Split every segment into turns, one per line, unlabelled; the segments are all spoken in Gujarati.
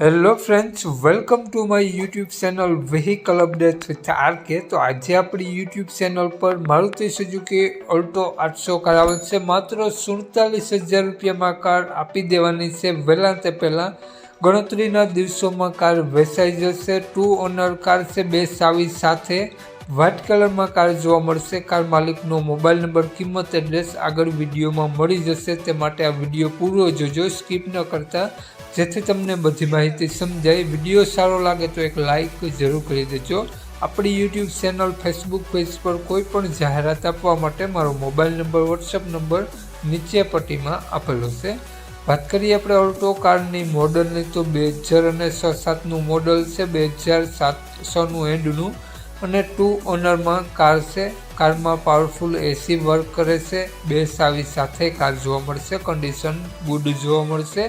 Hello friends, welcome to my YouTube channel vehicle update with RK. તો આજે આપણી યુટ્યુબ ચેનલ પર મારુતિ સુઝુકી ઓલ્ટો 800 કાર આવે છે। માત્ર 47,000 રૂપિયામાં કાર આપી દેવાની છે। વહેલા તે પહેલાં ગણતરીના દિવસોમાં કાર વેચાઈ જશે। 2 ઓનર કાર છે, 2 ચાવી સાથે। વ્હાઇટ કલરમાં કાર જોવા મળશે। કાર માલિકનો મોબાઈલ નંબર, કિંમત, એડ્રેસ આગળ વિડીયોમાં મળી જશે। તે માટે આ વિડીયો પૂરો જોજો, સ્કીપ ન કરતા, જેથી તમને બધી માહિતી સમજાય। વિડીયો સારો લાગે તો એક લાઇક જરૂર કરી દેજો। આપણી યુટ્યુબ ચેનલ, ફેસબુક પેજ પર કોઈ પણ જાહેરાત આપવા માટે મારો મોબાઈલ નંબર, વોટ્સઅપ નંબર નીચે પટ્ટીમાં આપેલો છે। વાત કરીએ આપણે ઓલ્ટો કારની મોડલની, તો 2006-7નું મોડલ છે, 2007-6નું એન્ડનું, અને 2 ઓનરમાં કાર છે। કારમાં પાવરફુલ એસી વર્ક કરે છે। 2 ચાવી સાથે કાર જોવા મળશે। કન્ડિશન ગુડ જોવા મળશે।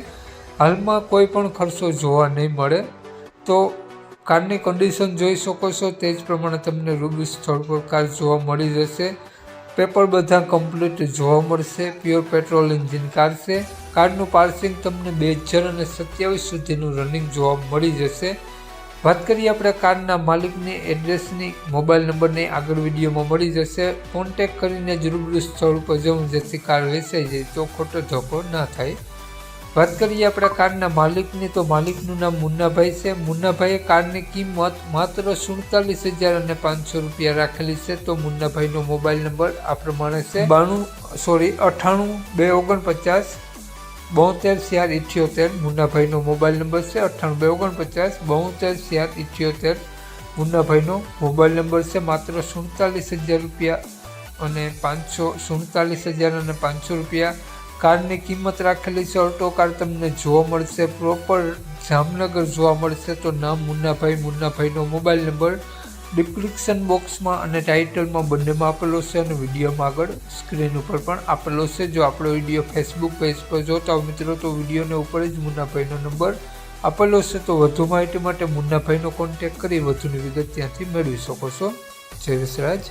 હાલમાં કોઈ પણ ખર્ચો જોવા નહીં મળે। તો કારની કન્ડિશન જોઈ શકો છો, તે જ પ્રમાણે તમને રૂબરૂ સ્થળ પર કાર જોવા મળી જશે। પેપર બધા કમ્પ્લીટ જોવા મળશે। પ્યોર પેટ્રોલ એન્જિન કાર છે। કારનું પાર્સિંગ તમને 2027 સુધીનું રનિંગ જોવા મળી જશે। વાત કરીએ આપણે કારના માલિકની, એડ્રેસની, મોબાઈલ નંબરની આગળ વિડીયોમાં મળી જશે। કોન્ટેક કરીને જ રૂબરૂ સ્થળ ઉપર જવું, જેથી કાર વેચાઈ જાય તો ખોટો ધક્કો ના થાય। વાત કરીએ આપણે કારના માલિકની, તો માલિકનું નામ મુન્નાભાઈ છે। મુન્નાભાઈએ કારની કિંમત માત્ર 47,500 રૂપિયા રાખેલી છે। તો મુન્નાભાઈનો મોબાઈલ નંબર આ પ્રમાણે છે: 98 249 72 478। મુન્નાભાઈનો મોબાઈલ નંબર છે 98 249 72 478। મુન્નાભાઈનો મોબાઈલ નંબર છે। માત્ર 47,000 રૂપિયા અને 47,500 રૂપિયા કારની કિંમત રાખેલી છે। ઓલ્ટો કાર તમને જોવા મળશે પ્રોપર જામનગર જોવા મળશે। તો નામ મુન્નાભાઈનો મોબાઈલ નંબર ડિસ્ક્રિપ્શન બોક્સમાં અને ટાઇટલમાં બંનેમાં આપેલો છે, અને વિડીયોમાં આગળ સ્ક્રીન ઉપર પણ આપેલો છે। જો આપણો વિડીયો ફેસબુક પેજ પર જોતા હો મિત્રો, તો વિડીયોને ઉપર જ મુન્નાભાઈનો નંબર આપેલો છે। તો વધુ માહિતી માટે મુન્નાભાઈનો કોન્ટેક્ટ કરી વધુની વિગત ત્યાંથી મેળવી શકો છો। જય વિસરાજ।